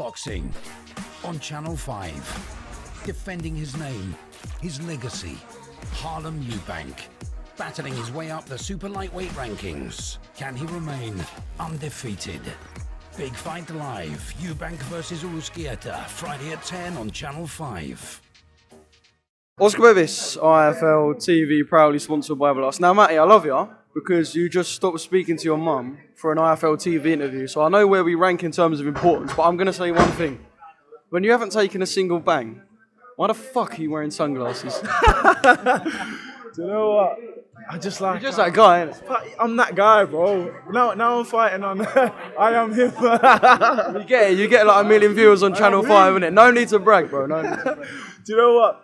boxing on Channel 5. Defending his name, his legacy, Harlem Eubank. Battling his way up the super lightweight rankings. Can he remain undefeated? Big Fight Live, Eubank versus Uruzquieta, Friday at 10 on Channel 5. Oscar Bevis, IFL TV, proudly sponsored by Everlast. Now, Matty, I love you because you just stopped speaking to your mum for an IFL TV interview, so I know where we rank in terms of importance, but I'm going to say one thing. When you haven't taken a single bang, why the fuck are you wearing sunglasses? Do you know what? I just like... You're just that guy, innit? I'm that guy, bro. Now I'm fighting on... I am him. You get like a million viewers on Channel 5, innit? No need to brag, bro. No need to brag. Do you know what?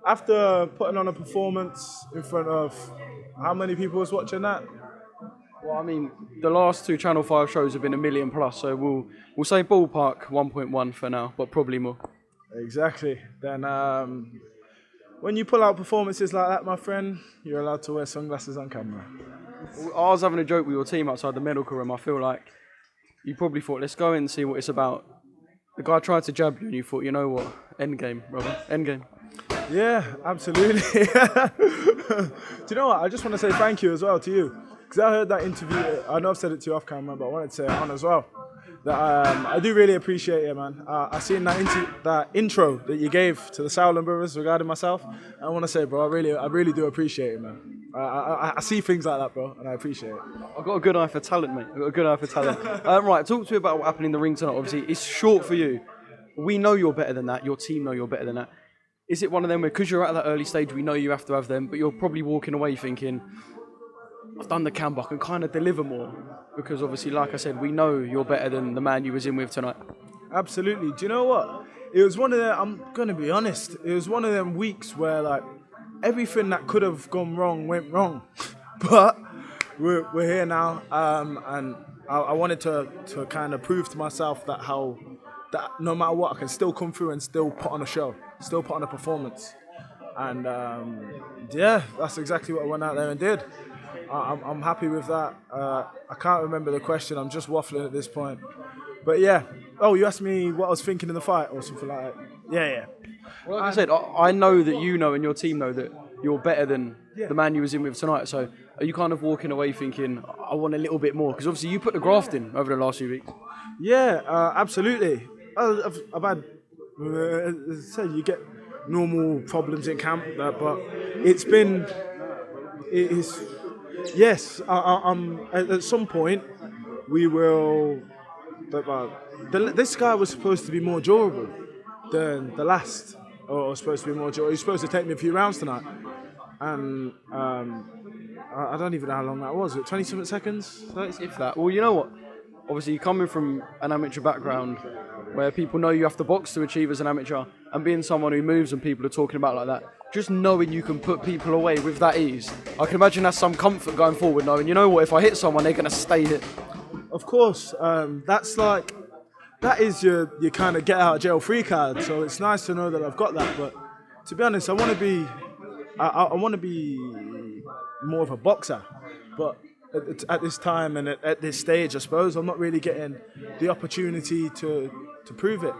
After putting on a performance in front of... How many people was watching that? Well, I mean, the last two Channel 5 shows have been 1 million plus, so we'll say ballpark 1.1 for now, but probably more. Exactly. Then when you pull out performances like that, my friend, you're allowed to wear sunglasses on camera. I was having a joke with your team outside the medical room. I feel like you probably thought, let's go in and see what it's about. The guy tried to jab you and you thought, you know what, end game, brother, end game. Yeah, absolutely. Do you know what? I just want to say thank you as well to you. Because I heard that interview, I know I've said it to you off camera, but I wanted to say it on as well. That I do really appreciate it, man. I seen that intro that you gave to the Sowland brothers regarding myself. I want to say, bro, I really do appreciate it, man. I see things like that, bro, and I appreciate it. I've got a good eye for talent, mate. I've got a good eye for talent. Right, talk to me about what happened in the ring tonight. Obviously, it's short for you. We know you're better than that. Your team know you're better than that. Is it one of them where, because you're at that early stage, we know you have to have them, but you're probably walking away thinking, I've done the camp, I can kind of deliver more? Because obviously, like I said, we know you're better than the man you was in with tonight. Absolutely. Do you know what? It was one of them, I'm going to be honest, it was one of them weeks where like everything that could have gone wrong went wrong. But we're here now, and I wanted to kind of prove to myself that no matter what, I can still come through and still put on a show, still put on a performance. And yeah, that's exactly what I went out there and did. I'm happy with that. I can't remember the question. I'm just waffling at this point. But yeah. Oh, you asked me what I was thinking in the fight or something like that. Yeah. Well, like I said, I know that you know and your team know that you're better than the man you was in with tonight. So are you kind of walking away thinking, I want a little bit more? Because obviously you put the graft in over the last few weeks. Yeah, absolutely. I've had, say, you get normal problems in camp, but it's been... Yes, at some point we will. This guy was supposed to be more durable than the last, or supposed to be more durable. He's supposed to take me a few rounds tonight, and I don't even know how long that was. 20-something seconds, if that. Well, you know what? Obviously, coming from an amateur background, where people know you have to box to achieve as an amateur, and being someone who moves and people are talking about like that. Just knowing you can put people away with that ease, I can imagine that's some comfort going forward, knowing, you know what, if I hit someone, they're going to stay hit. Of course, that is your kind of get out of jail free card, so it's nice to know that I've got that, but to be honest, I want to be more of a boxer, but at this time and at this stage, I suppose, I'm not really getting the opportunity to prove it.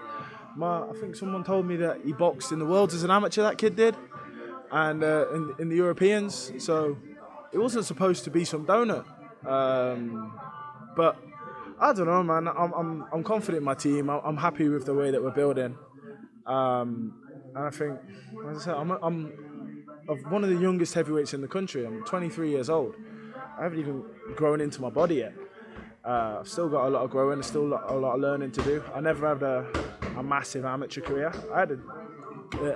I think someone told me that he boxed in the Worlds as an amateur, that kid did, and in the Europeans, so it wasn't supposed to be some donut. But I don't know, man. I'm confident in my team. I'm happy with the way that we're building, and I think, as I said, I'm one of the youngest heavyweights in the country. I'm 23 years old. I haven't even grown into my body yet. I've still got a lot of growing, still a lot of learning to do. I never had a massive amateur career. I had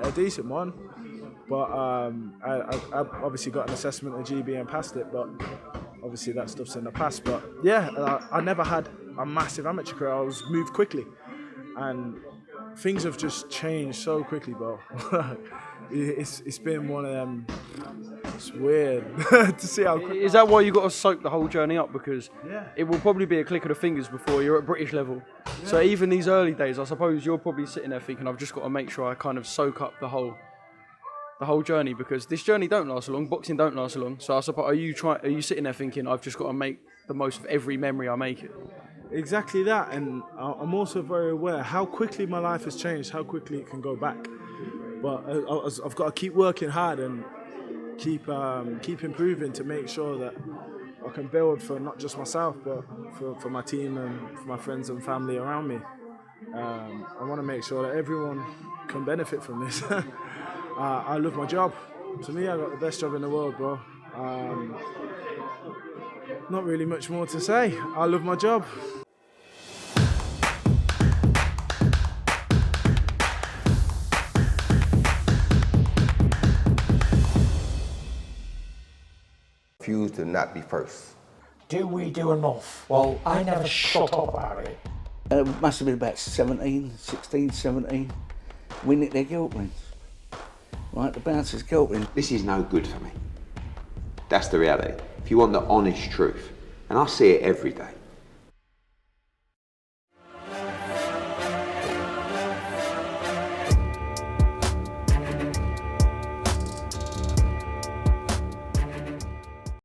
a decent one, but I obviously got an assessment at GB and passed it, but obviously that stuff's in the past. But yeah, I never had a massive amateur career. I was moved quickly, and things have just changed so quickly, bro. It's been one of them. It's weird to see how quick. Is that why you got to soak the whole journey up? Because it will probably be a click of the fingers before you're at British level. Yeah. So even these early days, I suppose you're probably sitting there thinking, I've just got to make sure I kind of soak up the whole journey, because this journey don't last long. Boxing don't last long. So I suppose are you sitting there thinking, I've just got to make the most of every memory I make it? Exactly that, and I'm also very aware how quickly my life has changed, how quickly it can go back. But I've got to keep working hard and keep improving to make sure that I can build for not just myself, but for my team and for my friends and family around me. I want to make sure that everyone can benefit from this. I love my job. To me, I got the best job in the world, bro. Not really much more to say. I love my job. Refuse to not be first. Do we do enough? Well, I never shut up about it. It must have been about 16, 17. We nicked their guilt rings. Right, the bouncer's guilt ring. This is no good for me. That's the reality. If you want the honest truth, and I see it every day,